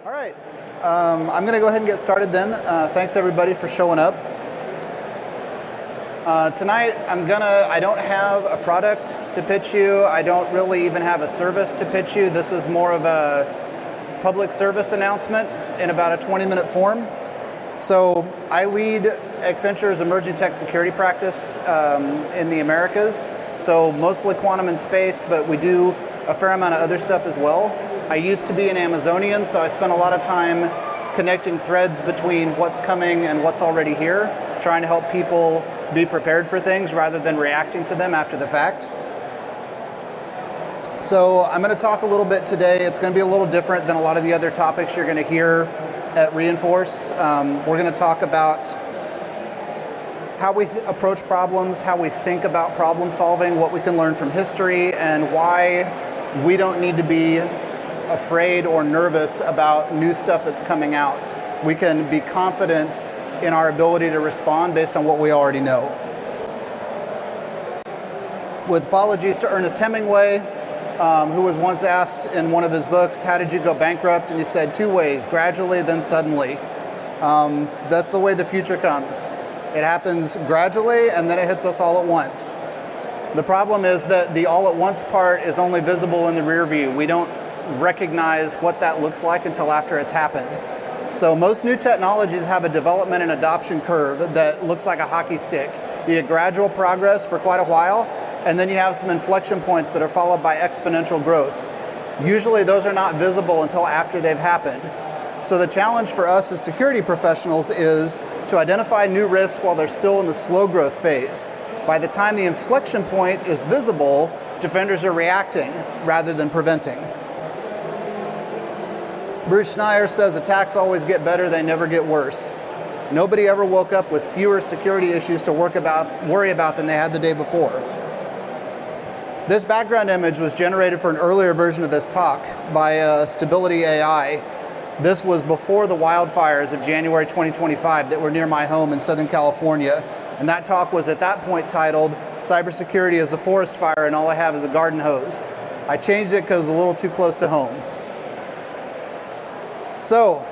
All right, I'm going to go ahead and get started then. Thanks everybody for showing up. Tonight, I don't have a product to pitch you. I don't really even have a service to pitch you. This is more of a public service announcement in about a 20-minute form. So I lead Accenture's emerging tech security practice in the Americas. So mostly quantum and space, but we do a fair amount of other stuff as well. I used to be an Amazonian, so I spent a lot of time connecting threads between what's coming and what's already here, trying to help people be prepared for things rather than reacting to them after the fact. So I'm going to talk a little bit today. It's going to be a little different than a lot of the other topics you're going to hear at Inforce. We're going to talk about how we approach problems, how we think about problem solving, what we can learn from history, and why we don't need to be afraid or nervous about new stuff that's coming out. We can be confident in our ability to respond based on what we already know. With apologies to Ernest Hemingway, who was once asked in one of his books, how did you go bankrupt? And he said 2 ways, gradually, then suddenly. That's the way the future comes. It happens gradually, and then it hits us all at once. The problem is that the all at once part is only visible in the rear view. We don't recognize what that looks like until after it's happened. So most new technologies have a development and adoption curve that looks like a hockey stick. You get gradual progress for quite a while, and then you have some inflection points that are followed by exponential growth. Usually those are not visible until after they've happened. So the challenge for us as security professionals is to identify new risks while they're still in the slow growth phase. By the time the inflection point is visible, defenders are reacting rather than preventing. Bruce Schneier says attacks always get better, they never get worse. Nobody ever woke up with fewer security issues to worry about than they had the day before. This background image was generated for an earlier version of this talk by Stability AI. This was before the wildfires of January 2025 that were near my home in Southern California. And that talk was at that point titled, Cybersecurity is a Forest Fire and All I Have is a Garden Hose. I changed it because it was a little too close to home. So,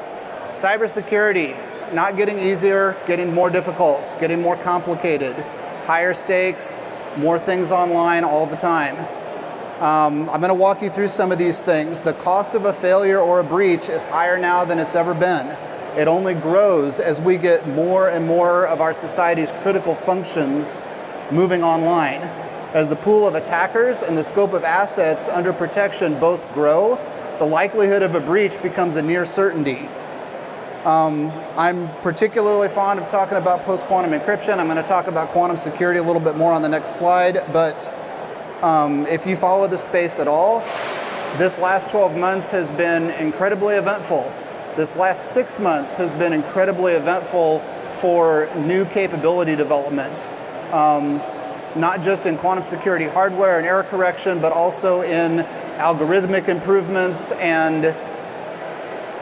cybersecurity, not getting easier, getting more difficult, getting more complicated, higher stakes, more things online all the time. I'm going to walk you through some of these things. The cost of a failure or a breach is higher now than it's ever been. It only grows as we get more and more of our society's critical functions moving online. As the pool of attackers and the scope of assets under protection both grow, the likelihood of a breach becomes a near certainty. I'm particularly fond of talking about post-quantum encryption. I'm going to talk about quantum security a little bit more on the next slide, but if you follow the space at all, this last 12 months has been incredibly eventful. This last 6 months has been incredibly eventful for new capability development. Not just in quantum security hardware and error correction, but also in algorithmic improvements and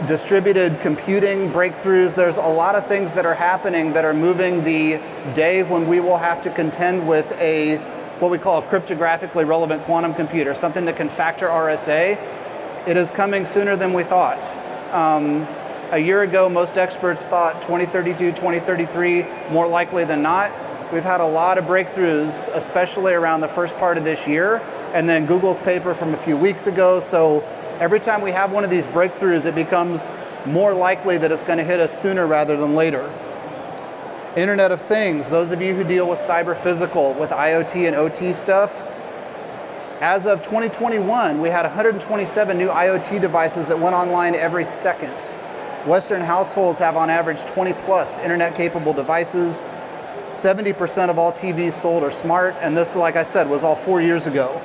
distributed computing breakthroughs. There's a lot of things that are happening that are moving the day when we will have to contend with what we call a cryptographically relevant quantum computer, something that can factor RSA. It is coming sooner than we thought. A year ago, most experts thought 2032, 2033, more likely than not. We've had a lot of breakthroughs, especially around the first part of this year, and then Google's paper from a few weeks ago. So every time we have one of these breakthroughs, it becomes more likely that it's going to hit us sooner rather than later. Internet of Things, those of you who deal with cyber physical, with IoT and OT stuff, as of 2021, we had 127 new IoT devices that went online every second. Western households have on average 20 plus internet-capable devices. 70% of all TVs sold are smart, and this, like I said, was all 4 years ago.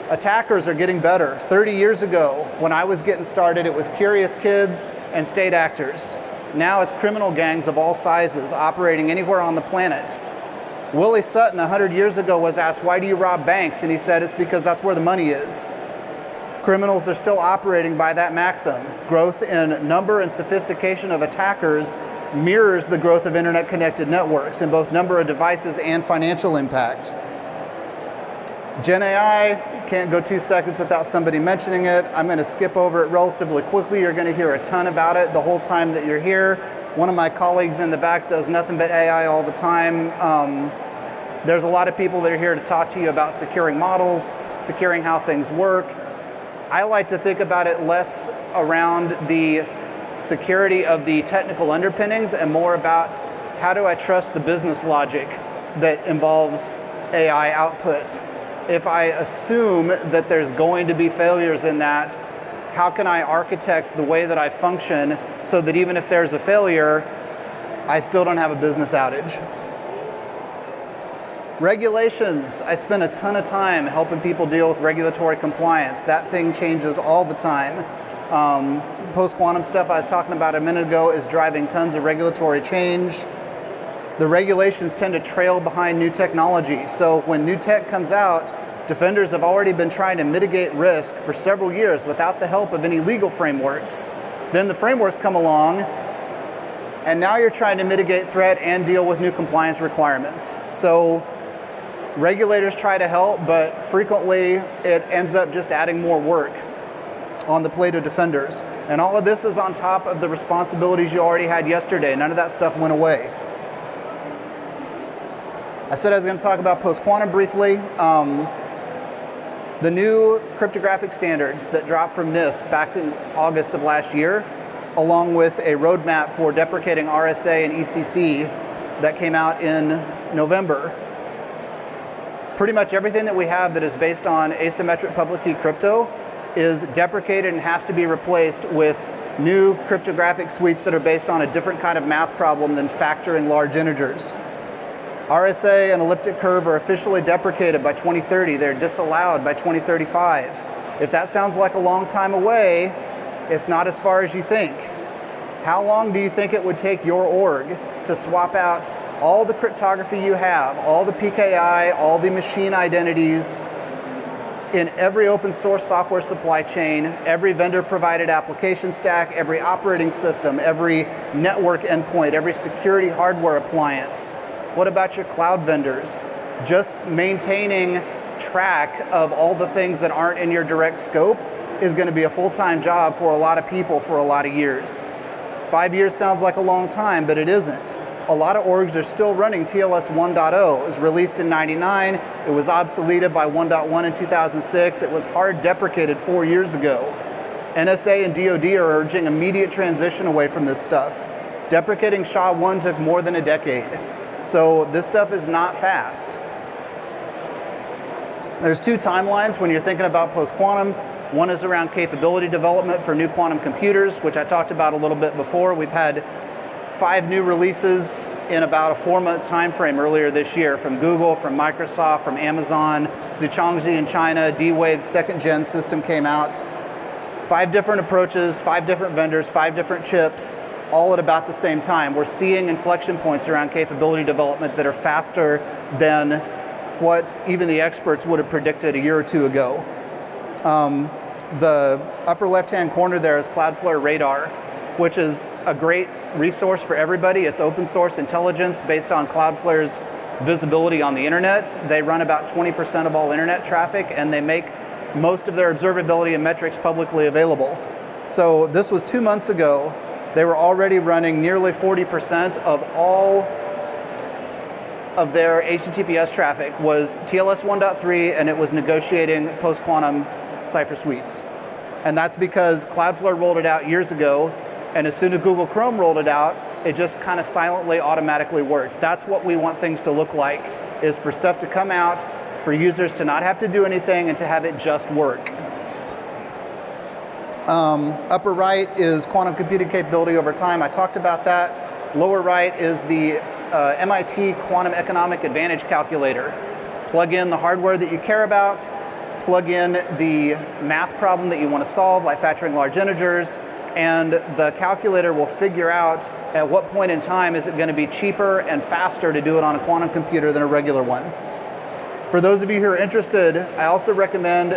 Attackers are getting better. 30 years ago, when I was getting started, it was curious kids and state actors. Now it's criminal gangs of all sizes operating anywhere on the planet. Willie Sutton 100 years ago was asked, why do you rob banks? And he said, it's because that's where the money is. Criminals are still operating by that maxim. Growth in number and sophistication of attackers mirrors the growth of internet-connected networks in both number of devices and financial impact. Gen AI, Can't go 2 seconds without somebody mentioning it. I'm going to skip over it relatively quickly. You're going to hear a ton about it the whole time that you're here. One of my colleagues in the back does nothing but AI all the time. There's a lot of people that are here to talk to you about securing models, securing how things work. I like to think about it less around the security of the technical underpinnings and more about how do I trust the business logic that involves AI output. If I assume that there's going to be failures in that, how can I architect the way that I function so that even if there's a failure, I still don't have a business outage? Regulations. I spend a ton of time helping people deal with regulatory compliance. That thing changes all the time. Post-quantum stuff I was talking about a minute ago is driving tons of regulatory change. The regulations tend to trail behind new technology. So when new tech comes out, defenders have already been trying to mitigate risk for several years without the help of any legal frameworks. Then the frameworks come along, and now you're trying to mitigate threat and deal with new compliance requirements. So regulators try to help, but frequently it ends up just adding more work on the plate of defenders. And all of this is on top of the responsibilities you already had yesterday. None of that stuff went away. I said I was going to talk about post-quantum briefly. The new cryptographic standards that dropped from NIST back in August of last year, along with a roadmap for deprecating RSA and ECC that came out in November. Pretty much everything that we have that is based on asymmetric public key crypto is deprecated and has to be replaced with new cryptographic suites that are based on a different kind of math problem than factoring large integers. RSA and elliptic curve are officially deprecated by 2030. They're disallowed by 2035. If that sounds like a long time away, it's not as far as you think. How long do you think it would take your org to swap out all the cryptography you have, all the PKI, all the machine identities in every open source software supply chain, every vendor provided application stack, every operating system, every network endpoint, every security hardware appliance? What about your cloud vendors? Just maintaining track of all the things that aren't in your direct scope is going to be a full-time job for a lot of people for a lot of years. 5 years sounds like a long time, but it isn't. A lot of orgs are still running TLS 1.0. It was released in '99. It was obsoleted by 1.1 in 2006. It was hard deprecated 4 years ago. NSA and DoD are urging immediate transition away from this stuff. Deprecating SHA-1 took more than a decade. So this stuff is not fast. There's two timelines when you're thinking about post-quantum. One is around capability development for new quantum computers, which I talked about a little bit before. We've had 5 new releases in about a 4-month time frame earlier this year from Google, from Microsoft, from Amazon, Zhuangzi in China, D-Wave's 2nd gen system came out. 5 different approaches, 5 different vendors, 5 different chips, all at about the same time. We're seeing inflection points around capability development that are faster than what even the experts would have predicted a year or two ago. The upper left-hand corner there is Cloudflare Radar, which is a great resource for everybody. It's open source intelligence based on Cloudflare's visibility on the internet. They run about 20% of all internet traffic, and they make most of their observability and metrics publicly available. So this was 2 months ago. They were already running nearly 40% of all of their HTTPS traffic was TLS 1.3, and it was negotiating post-quantum cipher suites. And that's because Cloudflare rolled it out years ago, and as soon as Google Chrome rolled it out, it just kind of silently, automatically worked. That's what we want things to look like, is for stuff to come out, for users to not have to do anything and to have it just work. Upper right is quantum computing capability over time. I talked about that. Lower right is the MIT Quantum Economic Advantage Calculator. Plug in the hardware that you care about, plug in the math problem that you want to solve, like factoring large integers, and the calculator will figure out at what point in time is it going to be cheaper and faster to do it on a quantum computer than a regular one. For those of you who are interested, I also recommend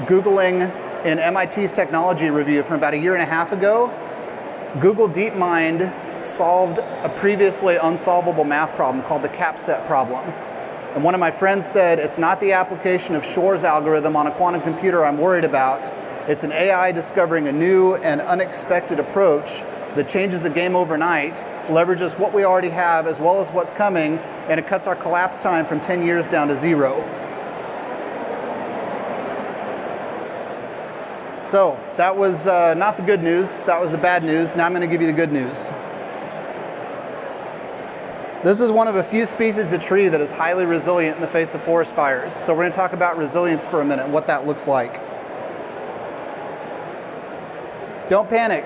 Googling in MIT's technology review from about 1.5 years ago. Google DeepMind solved a previously unsolvable math problem called the CAPSET problem. And one of my friends said, it's not the application of Shor's algorithm on a quantum computer I'm worried about. It's an AI discovering a new and unexpected approach that changes the game overnight, leverages what we already have as well as what's coming, and it cuts our collapse time from 10 years down to 0. So that was not the good news, that was the bad news. Now I'm going to give you the good news. This is one of a few species of tree that is highly resilient in the face of forest fires. So we're going to talk about resilience for a minute and what that looks like. Don't panic.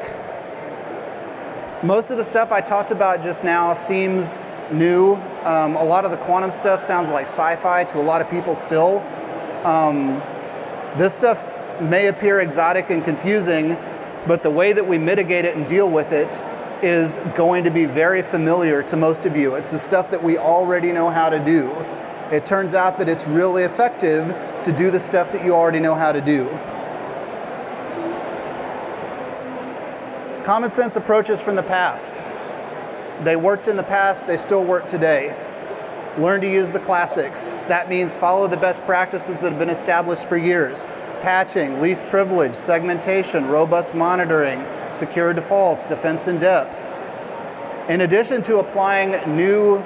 Most of the stuff I talked about just now seems new. A lot of the quantum stuff sounds like sci-fi to a lot of people still. This stuff may appear exotic and confusing, but the way that we mitigate it and deal with it is going to be very familiar to most of you. It's the stuff that we already know how to do. It turns out that it's really effective to do the stuff that you already know how to do. Common sense approaches from the past. They worked in the past, they still work today. Learn to use the classics. That means follow the best practices that have been established for years. Patching, least privilege, segmentation, robust monitoring, secure defaults, defense in depth. In addition to applying new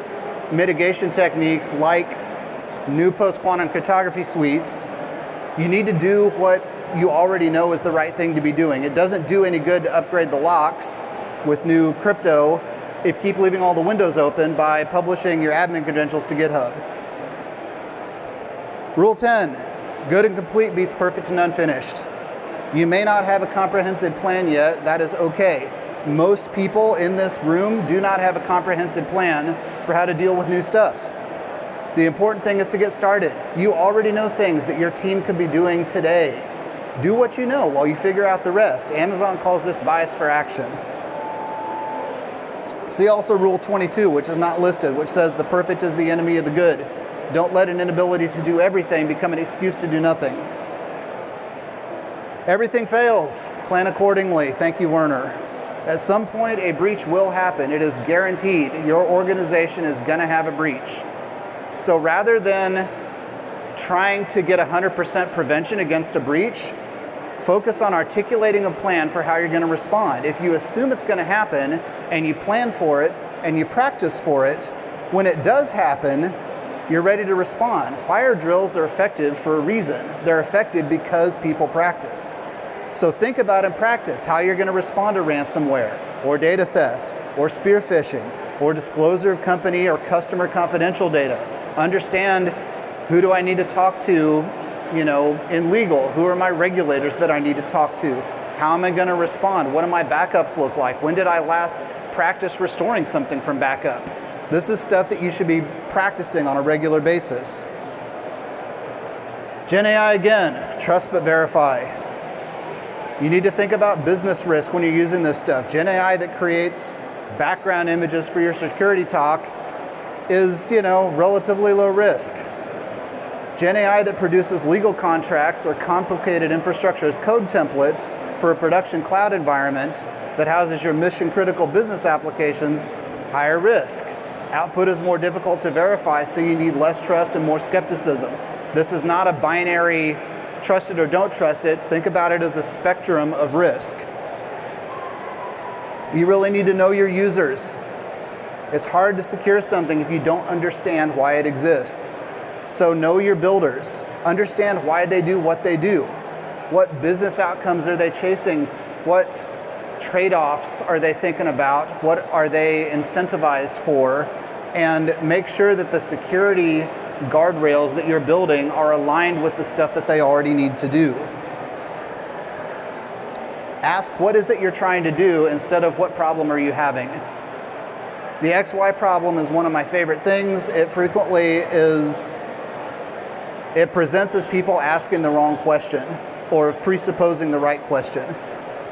mitigation techniques like new post-quantum cryptography suites, you need to do what you already know is the right thing to be doing. It doesn't do any good to upgrade the locks with new crypto if you keep leaving all the windows open by publishing your admin credentials to GitHub. Rule 10, good and complete beats perfect and unfinished. You may not have a comprehensive plan yet, that is okay. Most people in this room do not have a comprehensive plan for how to deal with new stuff. The important thing is to get started. You already know things that your team could be doing today. Do what you know while you figure out the rest. Amazon calls this bias for action. See also Rule 22, which is not listed, which says the perfect is the enemy of the good. Don't let an inability to do everything become an excuse to do nothing. Everything fails. Plan accordingly. Thank you, Werner. At some point, a breach will happen. It is guaranteed. Your organization is going to have a breach. So rather than trying to get 100% prevention against a breach, focus on articulating a plan for how you're going to respond. If you assume it's going to happen and you plan for it and you practice for it, when it does happen, you're ready to respond. Fire drills are effective for a reason. They're effective because people practice. So think about and practice how you're going to respond to ransomware or data theft or spear phishing or disclosure of company or customer confidential data. Understand, who do I need to talk to, in legal? Who are my regulators that I need to talk to? How am I going to respond? What do my backups look like? When did I last practice restoring something from backup? This is stuff that you should be practicing on a regular basis. Gen AI again, trust but verify. You need to think about business risk when you're using this stuff. Gen AI that creates background images for your security talk is, relatively low risk. Gen AI that produces legal contracts or complicated infrastructure as code templates for a production cloud environment that houses your mission-critical business applications, higher risk. Output is more difficult to verify, so you need less trust and more skepticism. This is not a binary trust it or don't trust it. Think about it as a spectrum of risk. You really need to know your users. It's hard to secure something if you don't understand why it exists. So know your builders. Understand why they do what they do. What business outcomes are they chasing? What trade-offs are they thinking about? What are they incentivized for? And make sure that the security guardrails that you're building are aligned with the stuff that they already need to do. Ask, what is it you're trying to do, instead of what problem are you having? The XY problem is one of my favorite things. It frequently it presents as people asking the wrong question or presupposing the right question.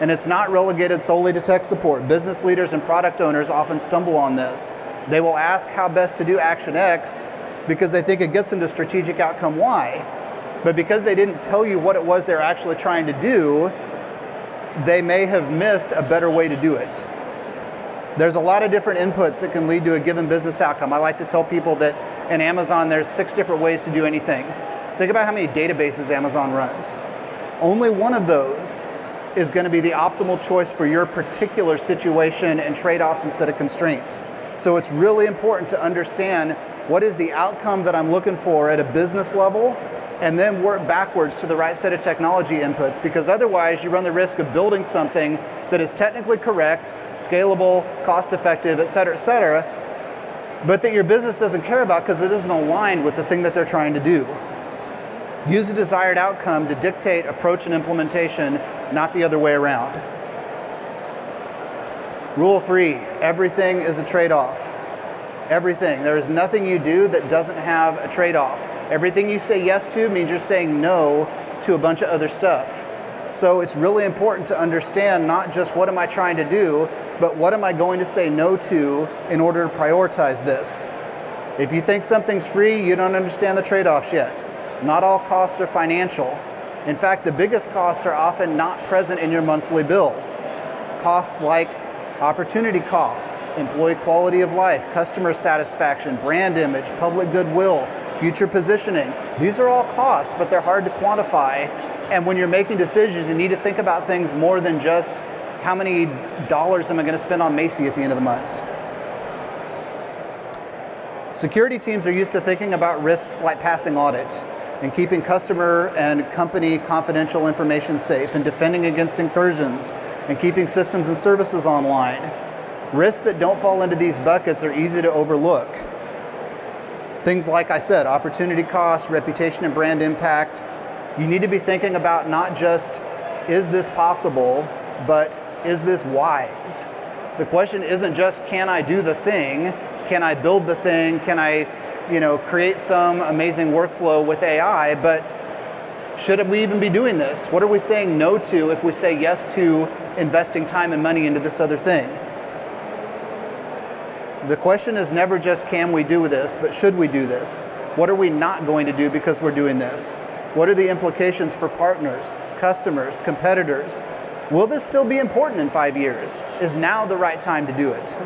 And it's not relegated solely to tech support. Business leaders and product owners often stumble on this. They will ask how best to do action X because they think it gets them to strategic outcome Y. But because they didn't tell you what it was they're actually trying to do, they may have missed a better way to do it. There's a lot of different inputs that can lead to a given business outcome. I like to tell people that in Amazon, there's 6 different ways to do anything. Think about how many databases Amazon runs. Only one of those is going to be the optimal choice for your particular situation and trade-offs instead of constraints. So it's really important to understand what is the outcome that I'm looking for at a business level, and then work backwards to the right set of technology inputs, because otherwise you run the risk of building something that is technically correct, scalable, cost-effective, et cetera, but that your business doesn't care about because it isn't aligned with the thing that they're trying to do. Use a desired outcome to dictate approach and implementation, not the other way around. Rule 3, everything is a trade-off. Everything. There is nothing you do that doesn't have a trade-off. Everything you say yes to means you're saying no to a bunch of other stuff. So it's really important to understand not just what am I trying to do, but what am I going to say no to in order to prioritize this. If you think something's free, you don't understand the trade-offs yet. Not all costs are financial. In fact, the biggest costs are often not present in your monthly bill. Costs like opportunity cost, employee quality of life, customer satisfaction, brand image, public goodwill, future positioning. These are all costs, but they're hard to quantify. And when you're making decisions, you need to think about things more than just how many dollars am I going to spend on Macy at the end of the month. Security teams are used to thinking about risks like passing audit and keeping customer and company confidential information safe and defending against incursions and keeping systems and services online. Risks that don't fall into these buckets are easy to overlook. Things like I said, opportunity cost, reputation and brand impact. You need to be thinking about not just, is this possible, but is this wise? The question isn't just, can I do the thing? Can I build the thing? Can I create some amazing workflow with AI, but should we even be doing this? What are we saying no to if we say yes to investing time and money into this other thing? The question is never just can we do this, but should we do this? What are we not going to do because we're doing this? What are the implications for partners, customers, competitors? Will this still be important in 5 years? Is now the right time to do it?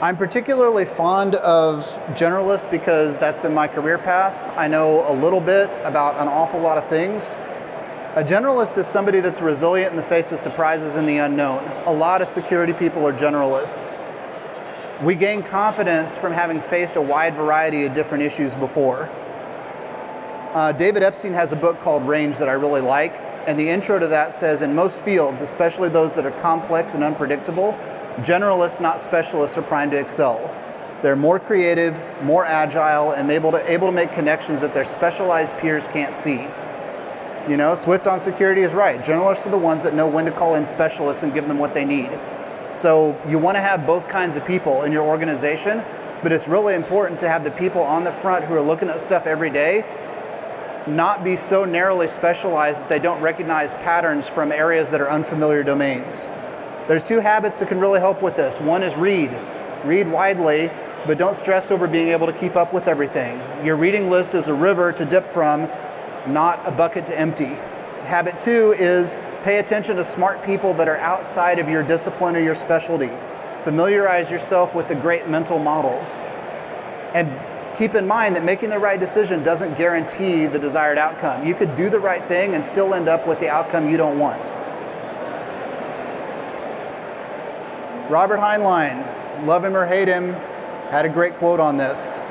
I'm particularly fond of generalists because that's been my career path. I know a little bit about an awful lot of things. A generalist is somebody that's resilient in the face of surprises and the unknown. A lot of security people are generalists. We gain confidence from having faced a wide variety of different issues before. David Epstein has a book called Range that I really like, and the intro to that says, in most fields, especially those that are complex and unpredictable, generalists, not specialists, are primed to excel. They're more creative, more agile, and able to make connections that their specialized peers can't see. Swift on security is right. Generalists are the ones that know when to call in specialists and give them what they need. So you want to have both kinds of people in your organization, but it's really important to have the people on the front who are looking at stuff every day not be so narrowly specialized that they don't recognize patterns from areas that are unfamiliar domains. There's 2 habits that can really help with this. One is read. Read widely, but don't stress over being able to keep up with everything. Your reading list is a river to dip from, not a bucket to empty. Habit 2 is pay attention to smart people that are outside of your discipline or your specialty. Familiarize yourself with the great mental models. And keep in mind that making the right decision doesn't guarantee the desired outcome. You could do the right thing and still end up with the outcome you don't want. Robert Heinlein, love him or hate him, had a great quote on this.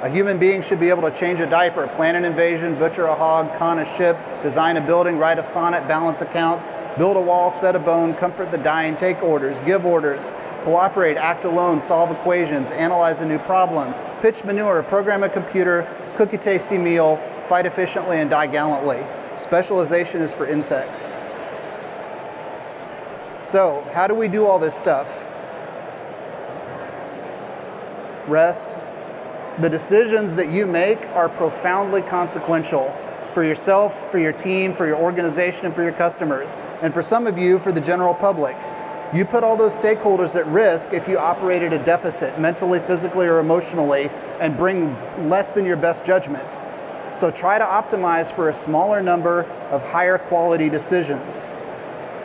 A human being should be able to change a diaper, plan an invasion, butcher a hog, con a ship, design a building, write a sonnet, balance accounts, build a wall, set a bone, comfort the dying, take orders, give orders, cooperate, act alone, solve equations, analyze a new problem, pitch manure, program a computer, cook a tasty meal, fight efficiently, and die gallantly. Specialization is for insects. So, how do we do all this stuff? Rest. The decisions that you make are profoundly consequential for yourself, for your team, for your organization, and for your customers. And for some of you, for the general public. You put all those stakeholders at risk if you operate at a deficit, mentally, physically, or emotionally, and bring less than your best judgment. So try to optimize for a smaller number of higher quality decisions.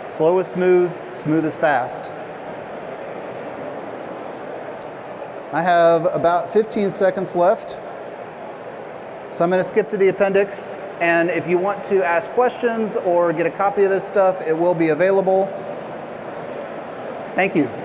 Slow is smooth, smooth is fast. I have about 15 seconds left. So I'm going to skip to the appendix. And if you want to ask questions or get a copy of this stuff, it will be available. Thank you.